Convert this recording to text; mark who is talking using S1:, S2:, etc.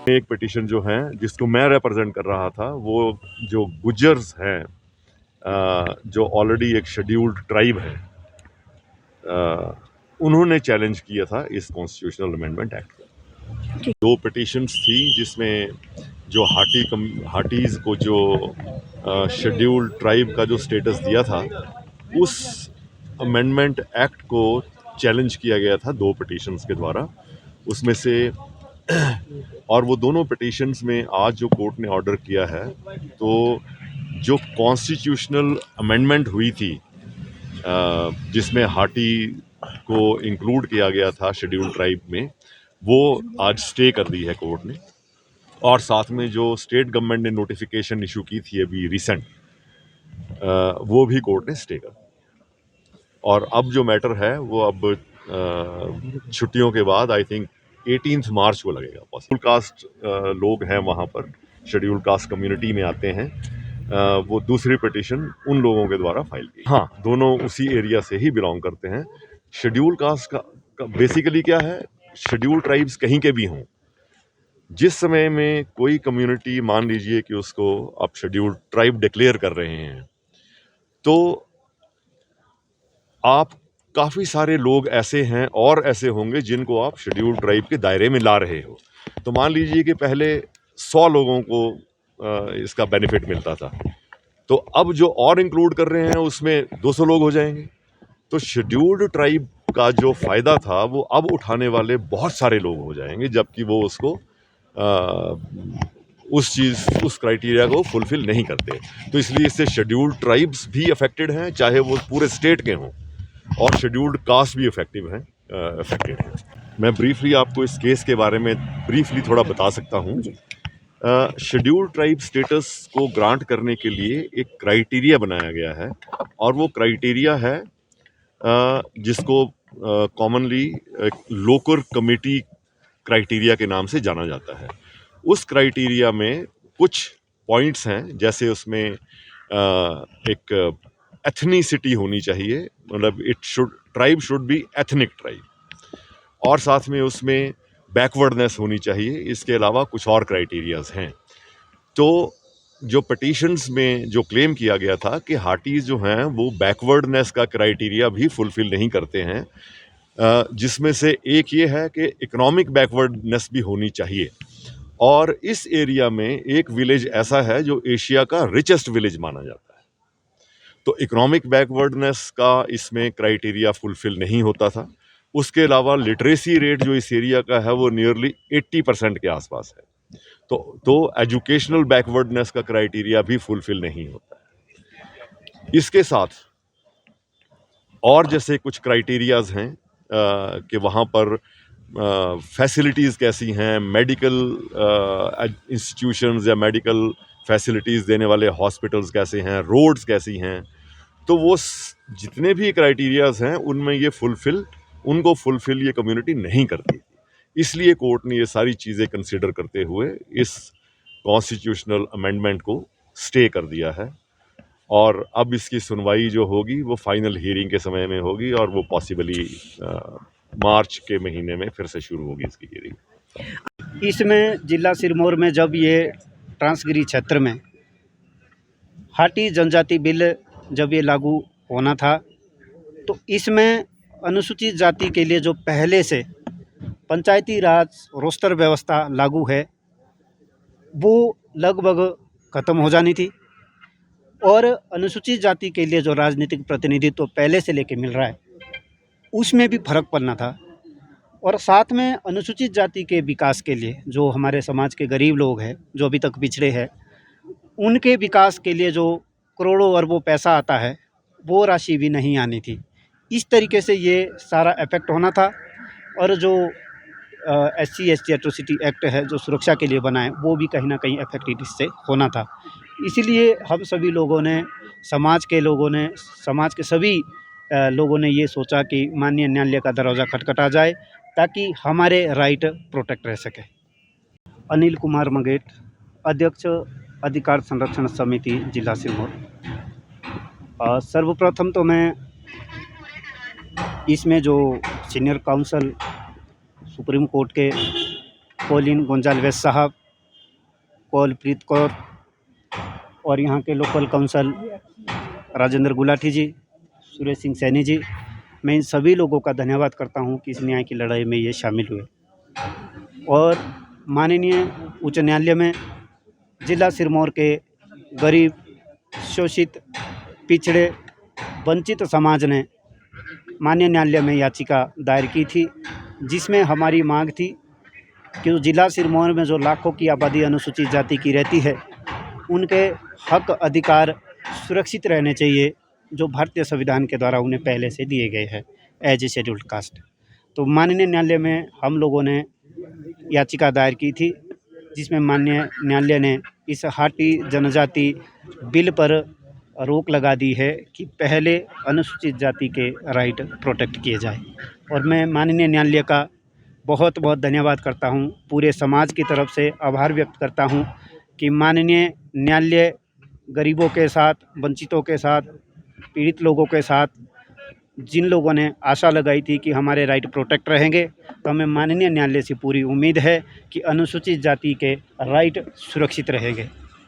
S1: एक पिटीशन जो है जिसको मैं रिप्रेजेंट कर रहा था, वो जो गुज्जर्स हैं, जो ऑलरेडी एक शेड्यूल्ड ट्राइब है, उन्होंने चैलेंज किया था इस कॉन्स्टिट्यूशनल अमेंडमेंट एक्ट को। दो पिटीशंस थी जिसमें जो हाटीज़ को जो शेड्यूल्ड ट्राइब का जो स्टेटस दिया था, उस अमेंडमेंट एक्ट को चैलेंज किया गया था दो पिटीशंस के द्वारा। उसमें से और वो दोनों पिटीशंस में आज जो कोर्ट ने ऑर्डर किया है, तो जो कॉन्स्टिट्यूशनल अमेंडमेंट हुई थी जिसमें हाटी को इंक्लूड किया गया था शेड्यूल्ड ट्राइब में, वो आज स्टे कर दी है कोर्ट ने। और साथ में जो स्टेट गवर्नमेंट ने नोटिफिकेशन इशू की थी अभी रिसेंट, वो भी कोर्ट ने स्टे कर दी। और अब जो मैटर है वो अब छुट्टियों के बाद आई थिंक 18 मार्च को लगेगा। शेड्यूल कास्ट लोग हैं वहाँ पर, शेड्यूल कास्ट कम्युनिटी में आते हैं, वो दूसरी पिटीशन उन लोगों के द्वारा फाइल की। हाँ, दोनों उसी एरिया से ही बिलोंग करते हैं। शेड्यूल कास्ट का बेसिकली क्या है, शेड्यूल ट्राइब्स कहीं के भी हों, जिस समय में कोई कम्युनिटी मान लीजिए कि उसको आप शेड्यूल ट्राइब डिक्लेयर कर रहे हैं, तो आप काफ़ी सारे लोग ऐसे हैं और ऐसे होंगे जिनको आप शेड्यूल ट्राइब के दायरे में ला रहे हो। तो मान लीजिए कि पहले 100 लोगों को इसका बेनिफिट मिलता था, तो अब जो और इंक्लूड कर रहे हैं उसमें 200 लोग हो जाएंगे। तो शेड्यूल्ड ट्राइब का जो फ़ायदा था वो अब उठाने वाले बहुत सारे लोग हो जाएंगे, जबकि वो उसको उस क्राइटेरिया को फुलफिल नहीं करते। तो इसलिए इससे शेड्यूल्ड ट्राइब्स भी अफेक्टेड हैं, चाहे वो पूरे स्टेट के हों, और शेड्यूल्ड कास्ट भी अफेक्टेड हैं। मैं ब्रीफली आपको इस केस के बारे में ब्रीफली थोड़ा बता सकता हूँ। शेड्यूल्ड ट्राइब स्टेटस को ग्रांट करने के लिए एक क्राइटेरिया बनाया गया है, और वो क्राइटेरिया है जिसको कॉमनली लोकल कमेटी क्राइटेरिया के नाम से जाना जाता है। उस क्राइटेरिया में कुछ पॉइंट्स हैं, जैसे उसमें एक एथनिसिटी होनी चाहिए, मतलब tribe should be ethnic tribe, और साथ में उसमें बैकवर्डनेस होनी चाहिए। इसके अलावा कुछ और क्राइटेरियाज हैं। तो जो पिटीशंस में जो क्लेम किया गया था कि हाटीज जो हैं वो बैकवर्डनेस का क्राइटेरिया भी फुलफिल नहीं करते हैं, जिसमें से एक ये है कि इकोनॉमिक बैकवर्डनेस भी होनी चाहिए। और इस एरिया में एक विलेज ऐसा है जो एशिया का रिचेस्ट विलेज माना जाता है। तो इकोनॉमिक बैकवर्डनेस का इसमें क्राइटेरिया फुलफिल नहीं होता था। उसके अलावा लिटरेसी रेट जो इस एरिया का है वो नियरली 80% के आसपास है। तो एजुकेशनल बैकवर्डनेस का क्राइटेरिया भी फुलफिल नहीं होता है। इसके साथ और जैसे कुछ क्राइटेरियाज हैं कि वहाँ पर फैसिलिटीज़ कैसी हैं, मेडिकल इंस्टीट्यूशंस या मेडिकल फैसिलिटीज़ देने वाले हॉस्पिटल्स कैसे हैं, रोड्स कैसी हैं। तो वो जितने भी क्राइटेरियाज हैं उनमें उनको फुलफिल ये कम्युनिटी नहीं करती। इसलिए कोर्ट ने ये सारी चीज़ें कंसिडर करते हुए इस कॉन्स्टिट्यूशनल अमेंडमेंट को स्टे कर दिया है, और अब इसकी सुनवाई जो होगी वो फाइनल हियरिंग के समय में होगी, और वो पॉसिबली मार्च के महीने में फिर से शुरू होगी इसकी हियरिंग।
S2: इसमें जिला सिरमौर में जब ये ट्रांसगिरी क्षेत्र में हाटी जनजाति बिल जब ये लागू होना था, तो इसमें अनुसूचित जाति के लिए जो पहले से पंचायती राज रोस्टर व्यवस्था लागू है वो लगभग ख़त्म हो जानी थी, और अनुसूचित जाति के लिए जो राजनीतिक प्रतिनिधित्व पहले से लेके मिल रहा है उसमें भी फर्क पड़ना था। और साथ में अनुसूचित जाति के विकास के लिए जो हमारे समाज के गरीब लोग हैं जो अभी तक पिछड़े हैं, उनके विकास के लिए जो करोड़ों अरबों पैसा आता है वो राशि भी नहीं आनी थी। इस तरीके से ये सारा इफेक्ट होना था। और जो SC ST एट्रोसिटी एक्ट है जो सुरक्षा के लिए बना है वो भी कहीं ना कहीं इफेक्टेड इससे होना था। इसीलिए हम सभी लोगों ने, समाज के सभी लोगों ने ये सोचा कि माननीय न्यायालय का दरवाज़ा खटखटा जाए ताकि हमारे राइट प्रोटेक्ट रह सके। अनिल कुमार मंगेट, अध्यक्ष अधिकार संरक्षण समिति जिला सिरमौर। सर्वप्रथम तो मैं इसमें जो सीनियर काउंसिल सुप्रीम कोर्ट के कॉलिन गोंजाल्वेस साहब, कौलप्रीत कौर और यहाँ के लोकल काउंसिल राजेंद्र गुलाटी जी, सुरेश सिंह सैनी जी, मैं इन सभी लोगों का धन्यवाद करता हूँ कि इस न्याय की लड़ाई में ये शामिल हुए। और माननीय उच्च न्यायालय में जिला सिरमौर के गरीब, शोषित, पिछड़े, वंचित समाज ने माननीय न्यायालय में याचिका दायर की थी, जिसमें हमारी मांग थी कि जिला सिरमौर में जो लाखों की आबादी अनुसूचित जाति की रहती है, उनके हक अधिकार सुरक्षित रहने चाहिए, जो भारतीय संविधान के द्वारा उन्हें पहले से दिए गए हैं एज ए शेड्यूल्ड कास्ट। तो माननीय न्यायालय में हम लोगों ने याचिका दायर की थी, जिसमें माननीय न्यायालय ने इस हाटी जनजाति बिल पर रोक लगा दी है कि पहले अनुसूचित जाति के राइट प्रोटेक्ट किए जाए। और मैं माननीय न्यायालय का बहुत बहुत धन्यवाद करता हूँ, पूरे समाज की तरफ से आभार व्यक्त करता हूँ कि माननीय न्यायालय गरीबों के साथ, वंचितों के साथ, पीड़ित लोगों के साथ, जिन लोगों ने आशा लगाई थी कि हमारे राइट प्रोटेक्ट रहेंगे, तो हमें माननीय न्यायालय से पूरी उम्मीद है कि अनुसूचित जाति के राइट सुरक्षित रहेंगे।